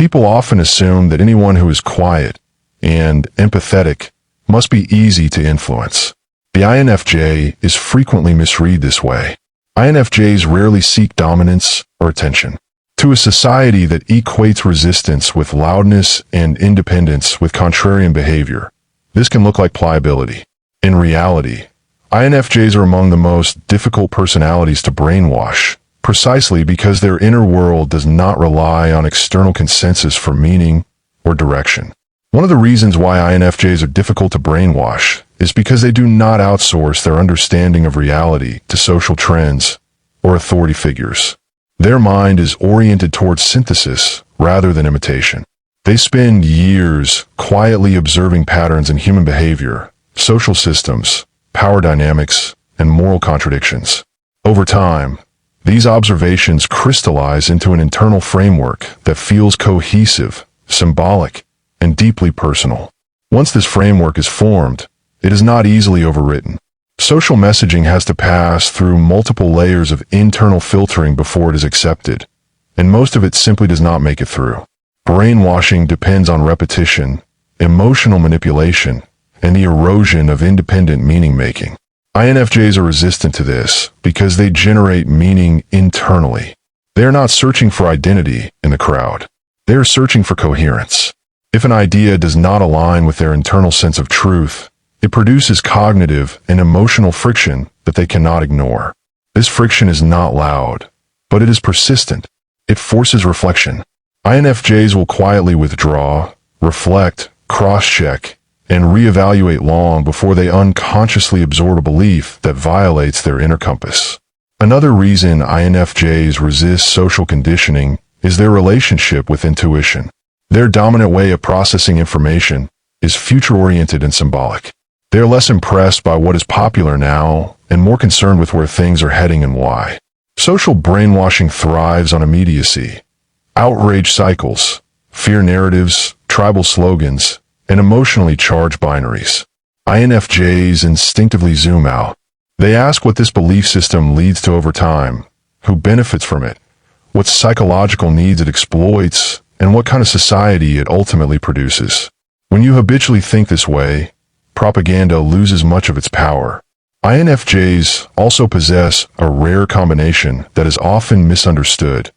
People often assume that anyone who is quiet and empathetic must be easy to influence. The INFJ is frequently misread this way. INFJs rarely seek dominance or attention. To a society that equates resistance with loudness and independence with contrarian behavior, this can look like pliability. In reality, INFJs are among the most difficult personalities to brainwash, precisely because their inner world does not rely on external consensus for meaning or direction. One of the reasons why INFJs are difficult to brainwash is because they do not outsource their understanding of reality to social trends or authority figures. Their mind is oriented towards synthesis rather than imitation. They spend years quietly observing patterns in human behavior, social systems, power dynamics, and moral contradictions. Over time, these observations crystallize into an internal framework that feels cohesive, symbolic, and deeply personal. Once this framework is formed, it is not easily overwritten. Social messaging has to pass through multiple layers of internal filtering before it is accepted, and most of it simply does not make it through. Brainwashing depends on repetition, emotional manipulation, and the erosion of independent meaning-making. INFJs are resistant to this because they generate meaning internally. They are not searching for identity in the crowd. They are searching for coherence. If an idea does not align with their internal sense of truth, it produces cognitive and emotional friction that they cannot ignore. This friction is not loud, but it is persistent. It forces reflection. INFJs will quietly withdraw, reflect, cross-check, and reevaluate long before they unconsciously absorb a belief that violates their inner compass. Another reason INFJs resist social conditioning is their relationship with intuition. Their dominant way of processing information is future-oriented and symbolic. They are less impressed by what is popular now and more concerned with where things are heading and why. Social brainwashing thrives on immediacy, outrage cycles, fear narratives, tribal slogans, and emotionally charged binaries. INFJs instinctively zoom out. They ask what this belief system leads to over time, who benefits from it, what psychological needs it exploits, and what kind of society it ultimately produces. When you habitually think this way, propaganda loses much of its power. INFJs also possess a rare combination that is often misunderstood: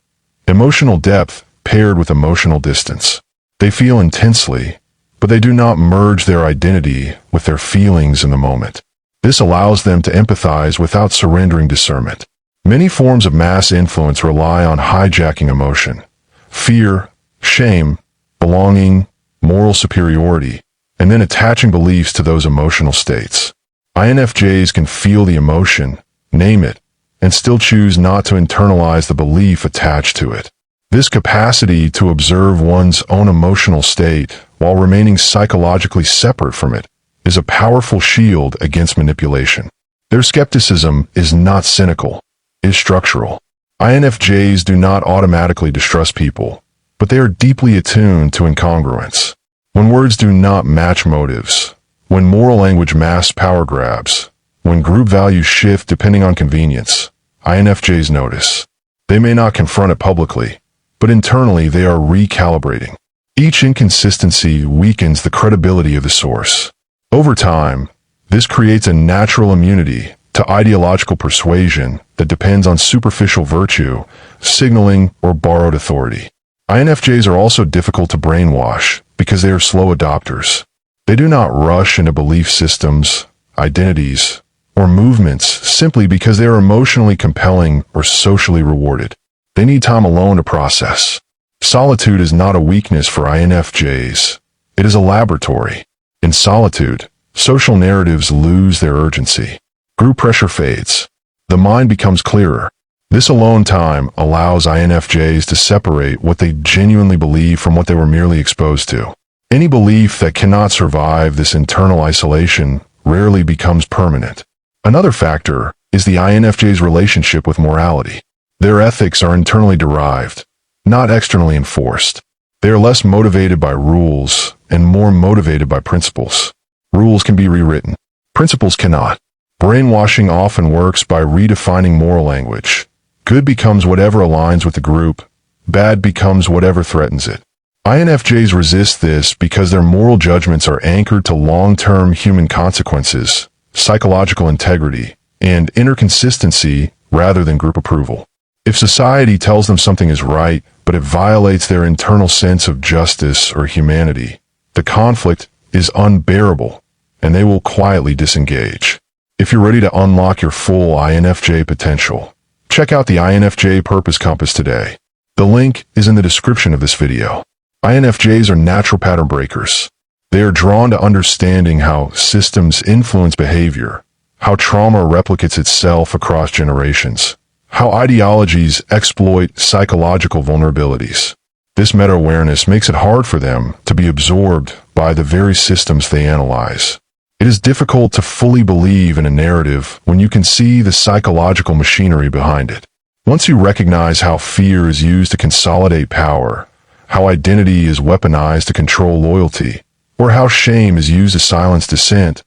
emotional depth paired with emotional distance. They feel intensely, but they do not merge their identity with their feelings in the moment. This allows them to empathize without surrendering discernment. Many forms of mass influence rely on hijacking emotion: fear, shame, belonging, moral superiority, and then attaching beliefs to those emotional states. INFJs can feel the emotion, name it, and still choose not to internalize the belief attached to it. This capacity to observe one's own emotional state while remaining psychologically separate from it is a powerful shield against manipulation. Their skepticism is not cynical, it is structural. INFJs do not automatically distrust people, but they are deeply attuned to incongruence. When words do not match motives, when moral language masks power grabs, when group values shift depending on convenience, INFJs notice. They may not confront it publicly, but internally they are recalibrating. Each inconsistency weakens the credibility of the source. Over time, this creates a natural immunity to ideological persuasion that depends on superficial virtue, signaling, or borrowed authority. INFJs are also difficult to brainwash because they are slow adopters. They do not rush into belief systems, identities, or movements simply because they are emotionally compelling or socially rewarded. They need time alone to process. Solitude is not a weakness for INFJs. It is a laboratory. In solitude, social narratives lose their urgency. Group pressure fades. The mind becomes clearer. This alone time allows INFJs to separate what they genuinely believe from what they were merely exposed to. Any belief that cannot survive this internal isolation rarely becomes permanent. Another factor is the INFJ's relationship with morality. Their ethics are internally derived, not externally enforced. They are less motivated by rules and more motivated by principles. Rules can be rewritten. Principles cannot. Brainwashing often works by redefining moral language. Good becomes whatever aligns with the group. Bad becomes whatever threatens it. INFJs resist this because their moral judgments are anchored to long-term human consequences, psychological integrity, and inner consistency rather than group approval. If society tells them something is right, but it violates their internal sense of justice or humanity, the conflict is unbearable, and they will quietly disengage. If you're ready to unlock your full INFJ potential, check out the INFJ Purpose Compass today. The link is in the description of this video. INFJs are natural pattern breakers. They are drawn to understanding how systems influence behavior, how trauma replicates itself across generations, how ideologies exploit psychological vulnerabilities. This meta-awareness makes it hard for them to be absorbed by the very systems they analyze. It is difficult to fully believe in a narrative when you can see the psychological machinery behind it. Once you recognize how fear is used to consolidate power, how identity is weaponized to control loyalty, or how shame is used to silence dissent,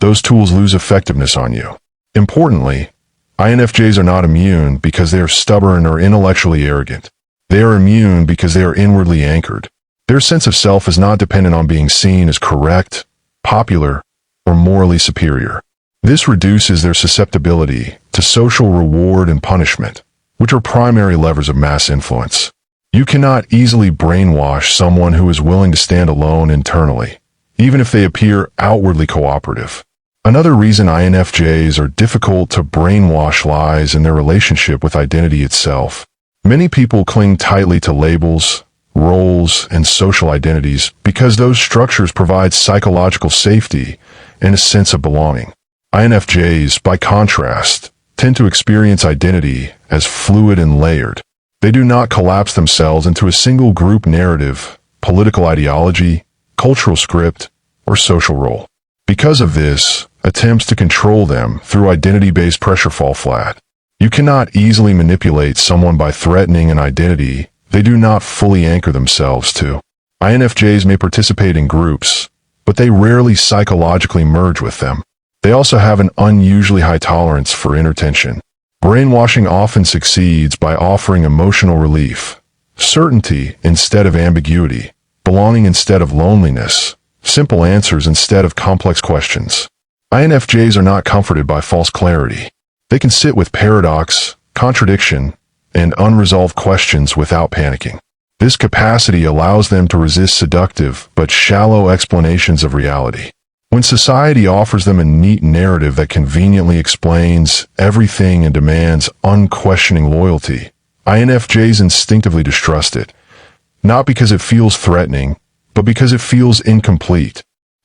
those tools lose effectiveness on you. Importantly, INFJs are not immune because they are stubborn or intellectually arrogant. They are immune because they are inwardly anchored. Their sense of self is not dependent on being seen as correct, popular, or morally superior. This reduces their susceptibility to social reward and punishment, which are primary levers of mass influence. You cannot easily brainwash someone who is willing to stand alone internally, even if they appear outwardly cooperative. Another reason INFJs are difficult to brainwash lies in their relationship with identity itself. Many people cling tightly to labels, roles, and social identities because those structures provide psychological safety and a sense of belonging. INFJs, by contrast, tend to experience identity as fluid and layered. They do not collapse themselves into a single group narrative, political ideology, cultural script, or social role. Because of this, attempts to control them through identity-based pressure fall flat. You cannot easily manipulate someone by threatening an identity they do not fully anchor themselves to. INFJs may participate in groups, but they rarely psychologically merge with them. They also have an unusually high tolerance for inner tension. Brainwashing often succeeds by offering emotional relief, certainty instead of ambiguity, belonging instead of loneliness, simple answers instead of complex questions. INFJs are not comforted by false clarity. They can sit with paradox, contradiction, and unresolved questions without panicking. This capacity allows them to resist seductive but shallow explanations of reality. When society offers them a neat narrative that conveniently explains everything and demands unquestioning loyalty, INFJs instinctively distrust it, not because it feels threatening, but because it feels incomplete.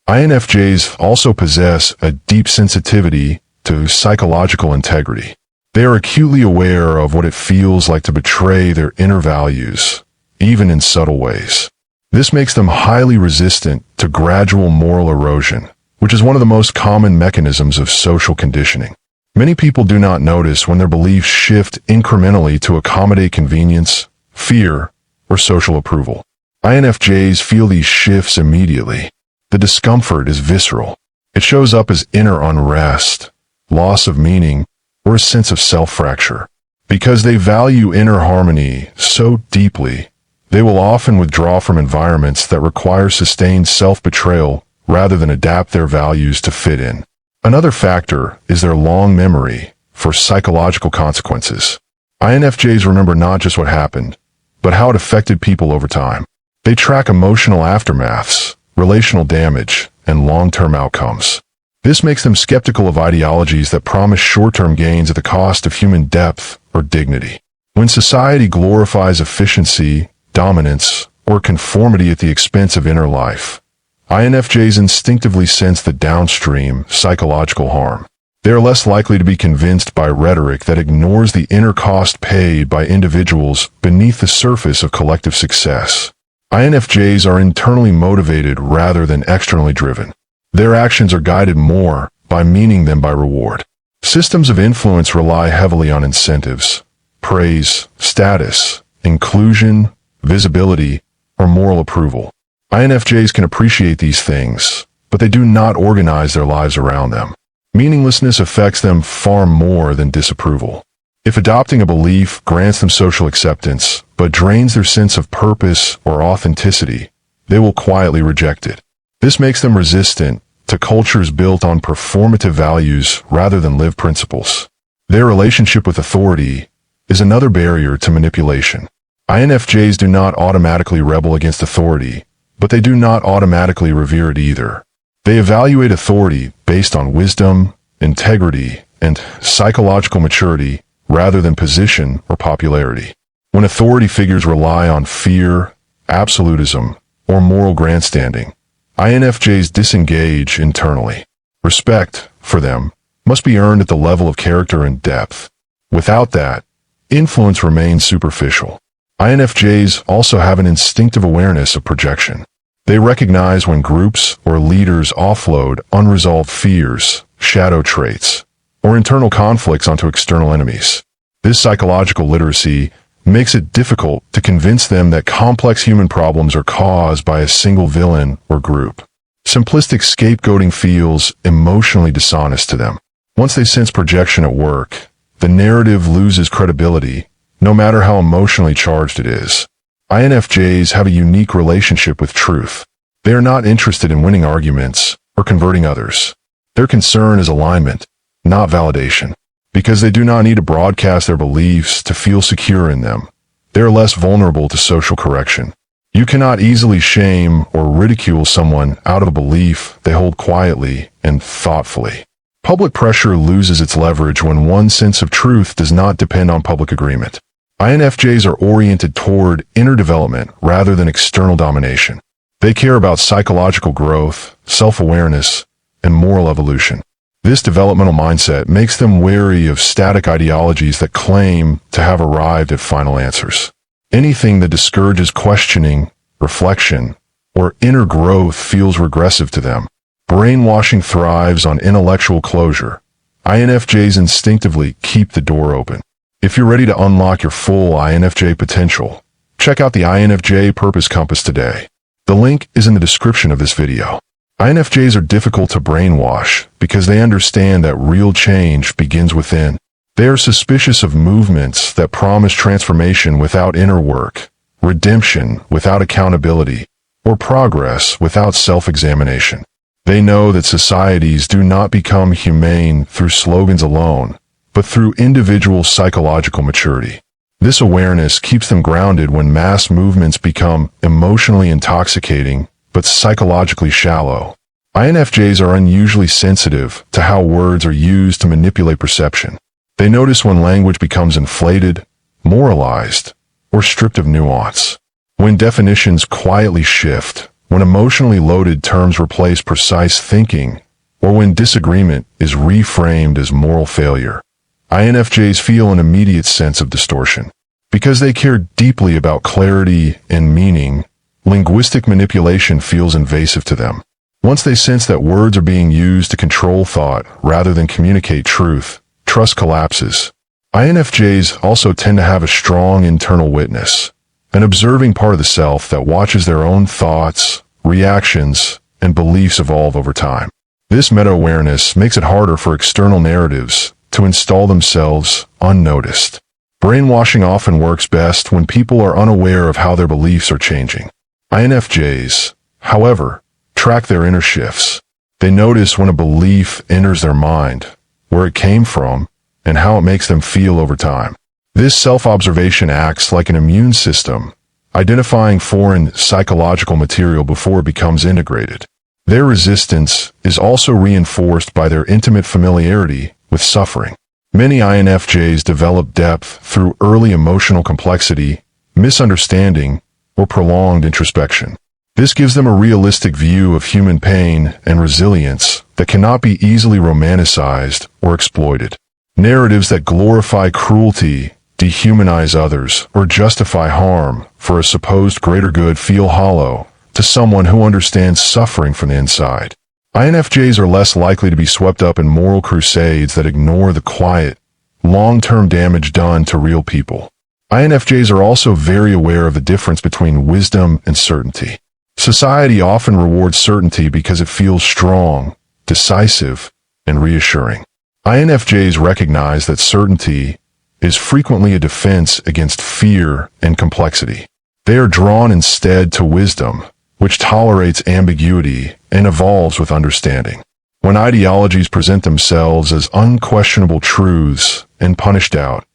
INFJs also possess a deep sensitivity to psychological integrity. They are acutely aware of what it feels like to betray their inner values, even in subtle ways. This makes them highly resistant to gradual moral erosion, which is one of the most common mechanisms of social conditioning. Many people do not notice when their beliefs shift incrementally to accommodate convenience, fear, or social approval. INFJs feel these shifts immediately. The discomfort is visceral. It shows up as inner unrest, loss of meaning, or a sense of self-fracture. Because they value inner harmony so deeply, they will often withdraw from environments that require sustained self-betrayal rather than adapt their values to fit in. Another factor is their long memory for psychological consequences. INFJs remember not just what happened, but how it affected people over time. They track emotional aftermaths, relational damage, and long-term outcomes. This makes them skeptical of ideologies that promise short-term gains at the cost of human depth or dignity. When society glorifies efficiency, dominance, or conformity at the expense of inner life, INFJs instinctively sense the downstream psychological harm. They are less likely to be convinced by rhetoric that ignores the inner cost paid by individuals beneath the surface of collective success. INFJs are internally motivated rather than externally driven. Their actions are guided more by meaning than by reward. Systems of influence rely heavily on incentives, praise, status, inclusion, visibility, or moral approval. INFJs can appreciate these things, but they do not organize their lives around them. Meaninglessness affects them far more than disapproval. If adopting a belief grants them social acceptance, but drains their sense of purpose or authenticity, they will quietly reject it. This makes them resistant to cultures built on performative values rather than lived principles. Their relationship with authority is another barrier to manipulation. INFJs do not automatically rebel against authority, but they do not automatically revere it either. They evaluate authority based on wisdom, integrity, and psychological maturity rather than position or popularity. When authority figures rely on fear, absolutism, or moral grandstanding, INFJs disengage internally. Respect, for them, must be earned at the level of character and depth. Without that, influence remains superficial. INFJs also have an instinctive awareness of projection. They recognize when groups or leaders offload unresolved fears, shadow traits, or internal conflicts onto external enemies. This psychological literacy makes it difficult to convince them that complex human problems are caused by a single villain or group. Simplistic scapegoating feels emotionally dishonest to them. Once they sense projection at work, the narrative loses credibility, no matter how emotionally charged it is. INFJs have a unique relationship with truth. They are not interested in winning arguments or converting others. Their concern is alignment, not validation. Because they do not need to broadcast their beliefs to feel secure in them, they are less vulnerable to social correction. You cannot easily shame or ridicule someone out of a belief they hold quietly and thoughtfully. Public pressure loses its leverage when one's sense of truth does not depend on public agreement. INFJs are oriented toward inner development rather than external domination. They care about psychological growth, self-awareness, and moral evolution. This developmental mindset makes them wary of static ideologies that claim to have arrived at final answers. Anything that discourages questioning, reflection, or inner growth feels regressive to them. Brainwashing thrives on intellectual closure. INFJs instinctively keep the door open. If you're ready to unlock your full INFJ potential, check out the INFJ Purpose Compass today. The link is in the description of this video. INFJs are difficult to brainwash because they understand that real change begins within. They are suspicious of movements that promise transformation without inner work, redemption without accountability, or progress without self-examination. They know that societies do not become humane through slogans alone, but through individual psychological maturity. This awareness keeps them grounded when mass movements become emotionally intoxicating but psychologically shallow. INFJs are unusually sensitive to how words are used to manipulate perception. They notice when language becomes inflated, moralized, or stripped of nuance. When definitions quietly shift, when emotionally loaded terms replace precise thinking, or when disagreement is reframed as moral failure, INFJs feel an immediate sense of distortion. Because they care deeply about clarity and meaning, linguistic manipulation feels invasive to them. Once they sense that words are being used to control thought rather than communicate truth, trust collapses. INFJs also tend to have a strong internal witness, an observing part of the self that watches their own thoughts, reactions, and beliefs evolve over time. This meta-awareness makes it harder for external narratives to install themselves unnoticed. Brainwashing often works best when people are unaware of how their beliefs are changing. INFJs, however, track their inner shifts. They notice when a belief enters their mind, where it came from, and how it makes them feel over time. This self-observation acts like an immune system, identifying foreign psychological material before it becomes integrated. Their resistance is also reinforced by their intimate familiarity with suffering. Many INFJs develop depth through early emotional complexity, misunderstanding, or prolonged introspection. This gives them a realistic view of human pain and resilience that cannot be easily romanticized or exploited. Narratives that glorify cruelty, dehumanize others, or justify harm for a supposed greater good feel hollow to someone who understands suffering from the inside. INFJs are less likely to be swept up in moral crusades that ignore the quiet, long-term damage done to real people. INFJs are also very aware of the difference between wisdom and certainty. Society often rewards certainty because it feels strong, decisive, and reassuring. INFJs recognize that certainty is frequently a defense against fear and complexity. They are drawn instead to wisdom, which tolerates ambiguity and evolves with understanding. When ideologies present themselves as unquestionable truths and punish doubt,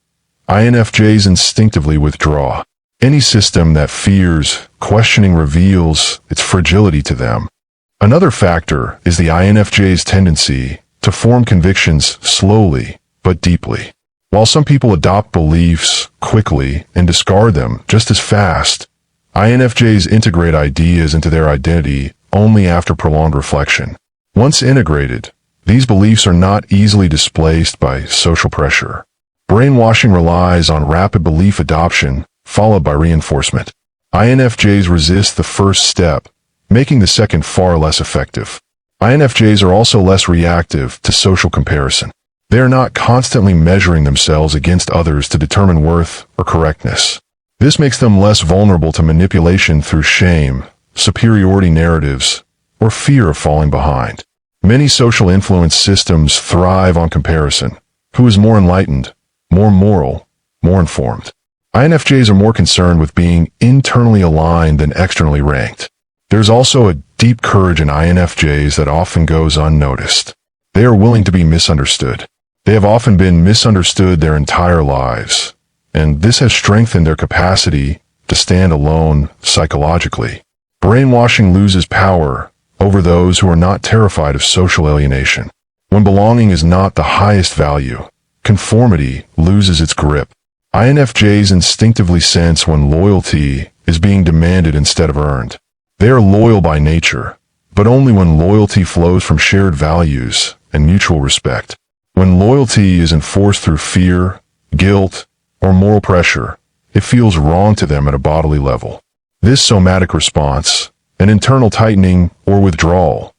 INFJs instinctively withdraw. Any system that fears questioning reveals its fragility to them. Another factor is the INFJ's tendency to form convictions slowly but deeply. While some people adopt beliefs quickly and discard them just as fast, INFJs integrate ideas into their identity only after prolonged reflection. Once integrated, these beliefs are not easily displaced by social pressure. Brainwashing relies on rapid belief adoption, followed by reinforcement. INFJs resist the first step, making the second far less effective. INFJs are also less reactive to social comparison. They are not constantly measuring themselves against others to determine worth or correctness. This makes them less vulnerable to manipulation through shame, superiority narratives, or fear of falling behind. Many social influence systems thrive on comparison. Who is more enlightened, more moral, more informed? INFJs are more concerned with being internally aligned than externally ranked. There's also a deep courage in INFJs that often goes unnoticed. They are willing to be misunderstood. They have often been misunderstood their entire lives, and this has strengthened their capacity to stand alone psychologically. Brainwashing loses power over those who are not terrified of social alienation. When belonging is not the highest value, conformity loses its grip. INFJs instinctively sense when loyalty is being demanded instead of earned. They are loyal by nature, but only when loyalty flows from shared values and mutual respect. When loyalty is enforced through fear, guilt, or moral pressure, it feels wrong to them at a bodily level. This somatic response, an internal tightening or withdrawal,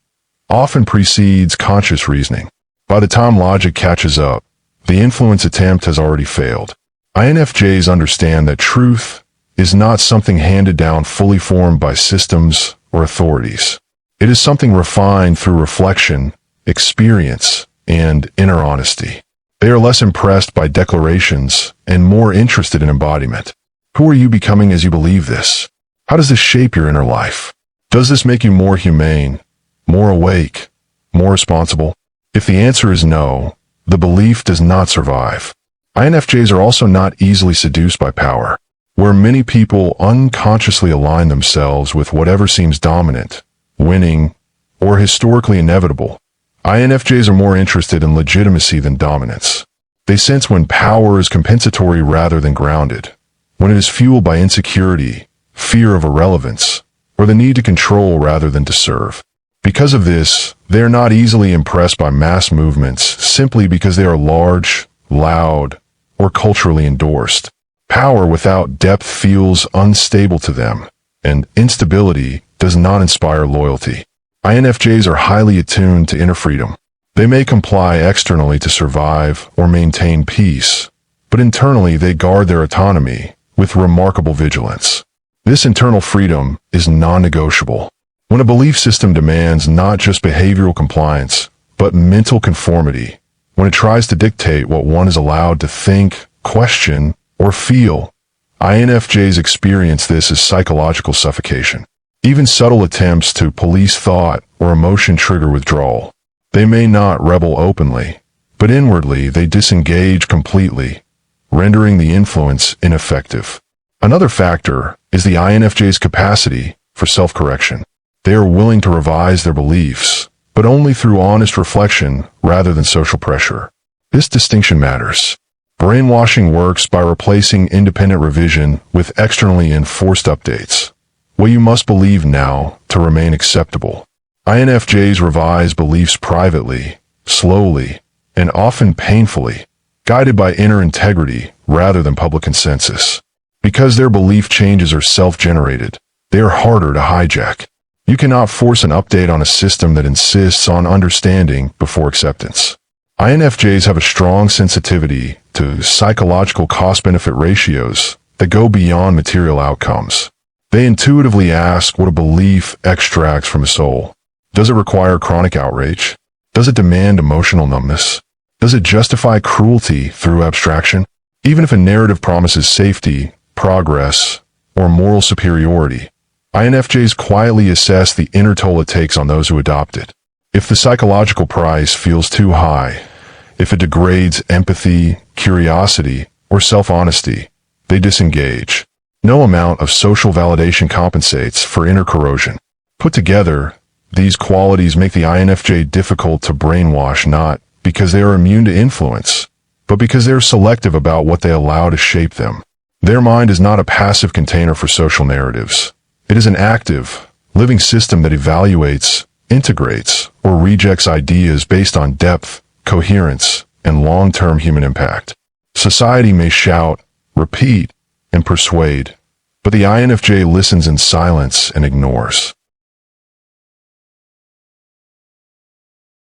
often precedes conscious reasoning. By the time logic catches up, the influence attempt has already failed. INFJs understand that truth is not something handed down fully formed by systems or authorities. It is something refined through reflection, experience, and inner honesty. They are less impressed by declarations and more interested in embodiment. Who are you becoming as you believe this? How does this shape your inner life? Does this make you more humane, more awake, more responsible? If the answer is no, the belief does not survive. INFJs are also not easily seduced by power. Where many people unconsciously align themselves with whatever seems dominant, winning, or historically inevitable, INFJs are more interested in legitimacy than dominance. They sense when power is compensatory rather than grounded, when it is fueled by insecurity, fear of irrelevance, or the need to control rather than to serve. Because of this, they are not easily impressed by mass movements simply because they are large, loud, or culturally endorsed. Power without depth feels unstable to them, and instability does not inspire loyalty. INFJs are highly attuned to inner freedom. They may comply externally to survive or maintain peace, but internally they guard their autonomy with remarkable vigilance. This internal freedom is non-negotiable. When a belief system demands not just behavioral compliance, but mental conformity, when it tries to dictate what one is allowed to think, question, or feel, INFJs experience this as psychological suffocation. Even subtle attempts to police thought or emotion trigger withdrawal. They may not rebel openly, but inwardly they disengage completely, rendering the influence ineffective. Another factor is the INFJ's capacity for self-correction. They are willing to revise their beliefs, but only through honest reflection rather than social pressure. This distinction matters. Brainwashing works by replacing independent revision with externally enforced updates. What you must believe now to remain acceptable. INFJs revise beliefs privately, slowly, and often painfully, guided by inner integrity rather than public consensus. Because their belief changes are self-generated, they are harder to hijack. You cannot force an update on a system that insists on understanding before acceptance. INFJs have a strong sensitivity to psychological cost-benefit ratios that go beyond material outcomes. They intuitively ask what a belief extracts from a soul. Does it require chronic outrage? Does it demand emotional numbness? Does it justify cruelty through abstraction? Even if a narrative promises safety, progress, or moral superiority, INFJs quietly assess the inner toll it takes on those who adopt it. If the psychological price feels too high, if it degrades empathy, curiosity, or self-honesty, they disengage. No amount of social validation compensates for inner corrosion. Put together, these qualities make the INFJ difficult to brainwash not because they are immune to influence, but because they are selective about what they allow to shape them. Their mind is not a passive container for social narratives. It is an active, living system that evaluates, integrates, or rejects ideas based on depth, coherence, and long-term human impact. Society may shout, repeat, and persuade, but the INFJ listens in silence and ignores.